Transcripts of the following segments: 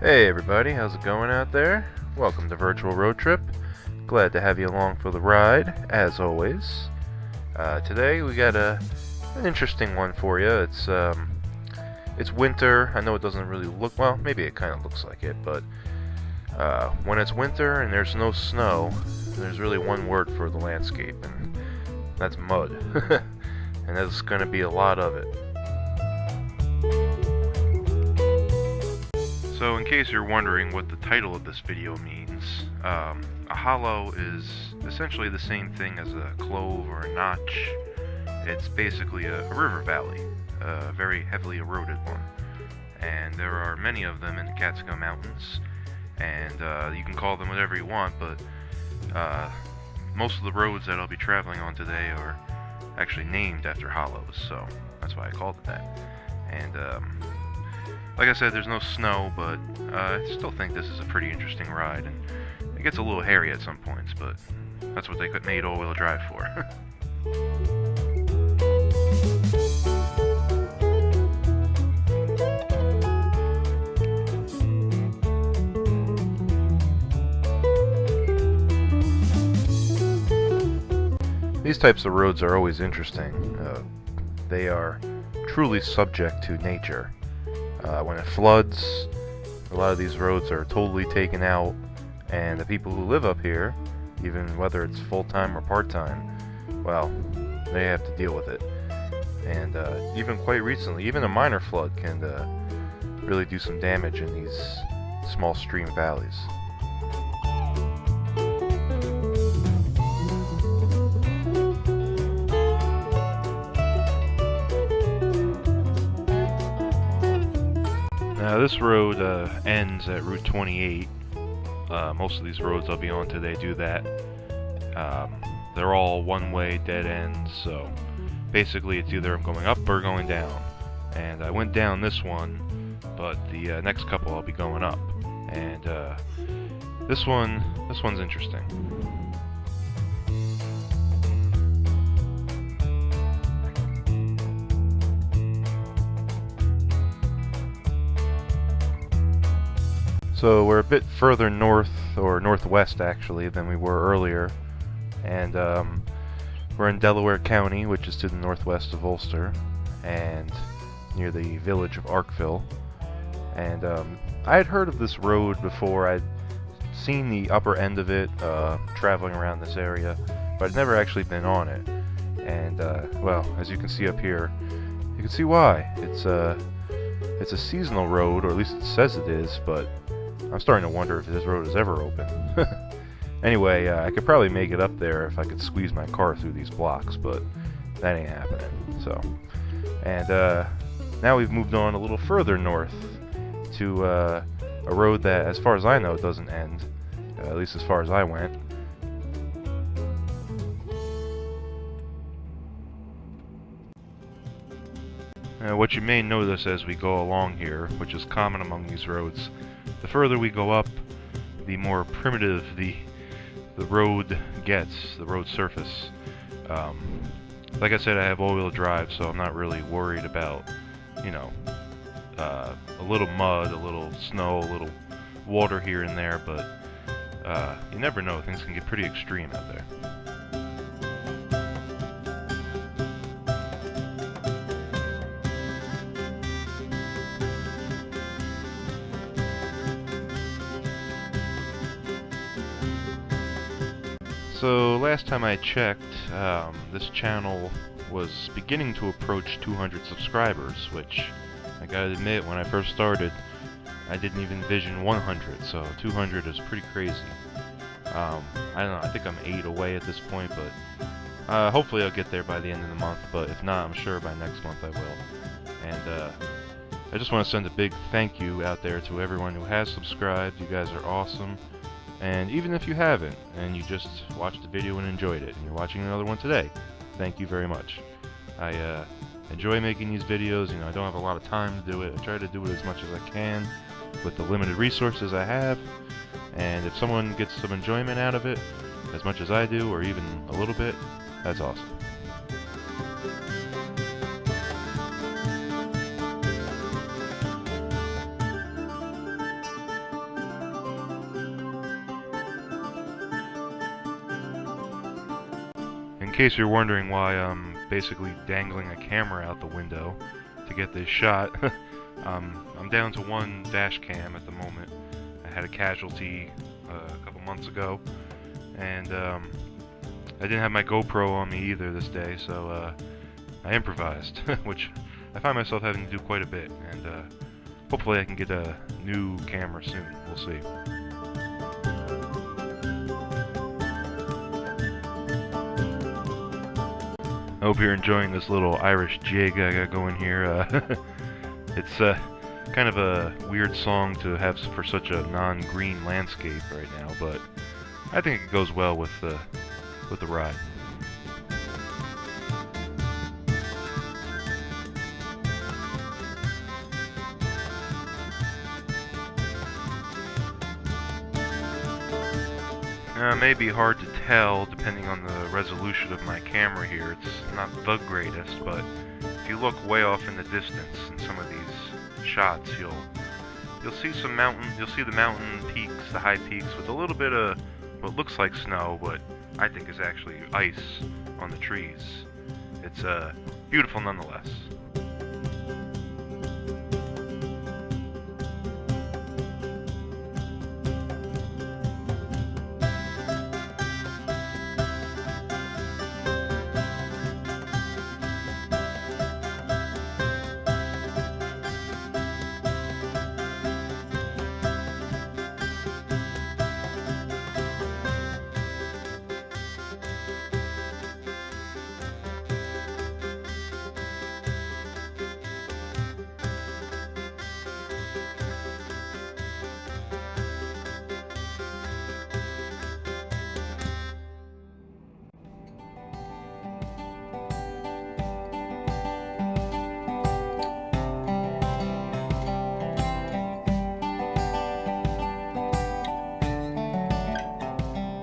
Hey everybody, how's it going out there? Welcome to Virtual Road Trip. Glad to have you along for the ride, as always. Today we got an interesting one for you. It's winter. I know it doesn't really look, well, maybe it kind of looks like it, but when it's winter and there's no snow, there's really one word for the landscape, and that's mud. And there's going to be a lot of it. So in case you're wondering what the title of this video means, a hollow is essentially the same thing as a clove or a notch. It's basically a river valley, a very heavily eroded one. And there are many of them in the Catskill Mountains, and you can call them whatever you want, but most of the roads that I'll be traveling on today are actually named after hollows, so that's why I called it that. And like I said, there's no snow, but I still think this is a pretty interesting ride, and it gets a little hairy at some points, but that's what they made all-wheel drive for. These types of roads are always interesting. They are truly subject to nature. When it floods, a lot of these roads are totally taken out, and the people who live up here, even whether it's full-time or part-time, well, they have to deal with it. And even quite recently, even a minor flood can really do some damage in these small stream valleys. Now this road ends at Route 28. Most of these roads I'll be on today do that. They're all one-way dead ends, so basically it's either I'm going up or going down. And I went down this one, but the next couple I'll be going up. And this one's interesting. So we're a bit further north, or northwest actually, than we were earlier, and we're in Delaware County, which is to the northwest of Ulster, and near the village of Arkville. And I had heard of this road before. I'd seen the upper end of it traveling around this area, but I'd never actually been on it. And well, as you can see up here, you can see why. It's a seasonal road, or at least it says it is, but I'm starting to wonder if this road is ever open. Anyway, I could probably make it up there if I could squeeze my car through these blocks, but that ain't happening. So, and now we've moved on a little further north to a road that, as far as I know, doesn't end, at least as far as I went. What you may notice as we go along here, which is common among these roads, the further we go up, the more primitive the road gets, the road surface. Like I said, I have all-wheel drive, so I'm not really worried about, you know, a little mud, a little snow, a little water here and there, but you never know, things can get pretty extreme out there. So last time I checked, this channel was beginning to approach 200 subscribers, which I gotta admit, when I first started, I didn't even envision 100, so 200 is pretty crazy. I don't know, I think I'm 8 away at this point, but hopefully I'll get there by the end of the month, but if not, I'm sure by next month I will. And I just want to send a big thank you out there to everyone who has subscribed. You guys are awesome. And even if you haven't, and you just watched the video and enjoyed it, and you're watching another one today, thank you very much. I enjoy making these videos. You know, I don't have a lot of time to do it. I try to do it as much as I can with the limited resources I have. And if someone gets some enjoyment out of it, as much as I do, or even a little bit, that's awesome. case you're wondering why I'm basically dangling a camera out the window to get this shot, I'm down to one dash cam at the moment. I had a casualty a couple months ago, and I didn't have my GoPro on me either this day, so I improvised, which I find myself having to do quite a bit, and hopefully I can get a new camera soon. We'll see. I hope you're enjoying this little Irish jig I got going here. It's kind of a weird song to have for such a non-green landscape right now, but I think it goes well with the ride. It may be hard to tell depending on the resolution of my camera here. It's not the greatest, but if you look way off in the distance in some of these shots, you'll see some you'll see the mountain peaks, the high peaks, with a little bit of what looks like snow, but I think is actually ice on the trees. It's beautiful nonetheless.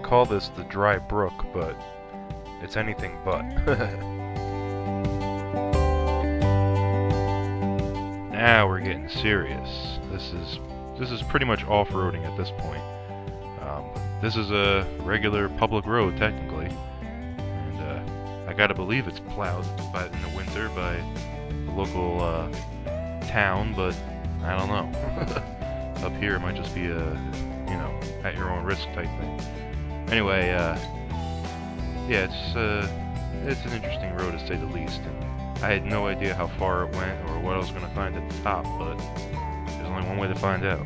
Call this the dry brook, but it's anything but. Now we're getting serious. This is pretty much off-roading at this point. This is a regular public road technically, and I gotta believe it's plowed in the winter by the local town, but I don't know. Up here it might just be a at your own risk type thing. Anyway, yeah, it's an interesting road to say the least, and I had no idea how far it went or what I was going to find at the top, but there's only one way to find out.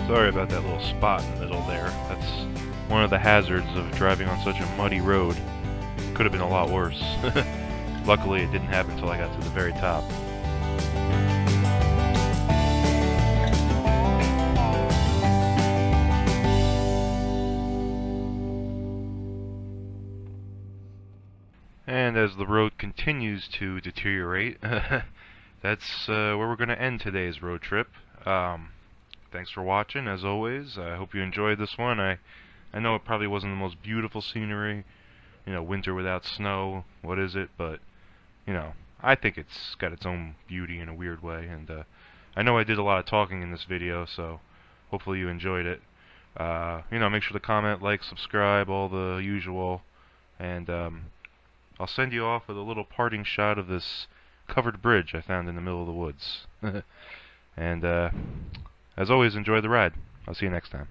Sorry about that little spot in the middle there. That's one of the hazards of driving on such a muddy road. It could have been a lot worse. Luckily, it didn't happen until I got to the very top. And as the road continues to deteriorate, that's where we're going to end today's road trip. Thanks for watching, as always. I hope you enjoyed this one. I know it probably wasn't the most beautiful scenery, winter without snow, what is it? But, I think it's got its own beauty in a weird way, and I know I did a lot of talking in this video, so hopefully you enjoyed it. Make sure to comment, like, subscribe, all the usual, and I'll send you off with a little parting shot of this covered bridge I found in the middle of the woods. And, as always, enjoy the ride. I'll see you next time.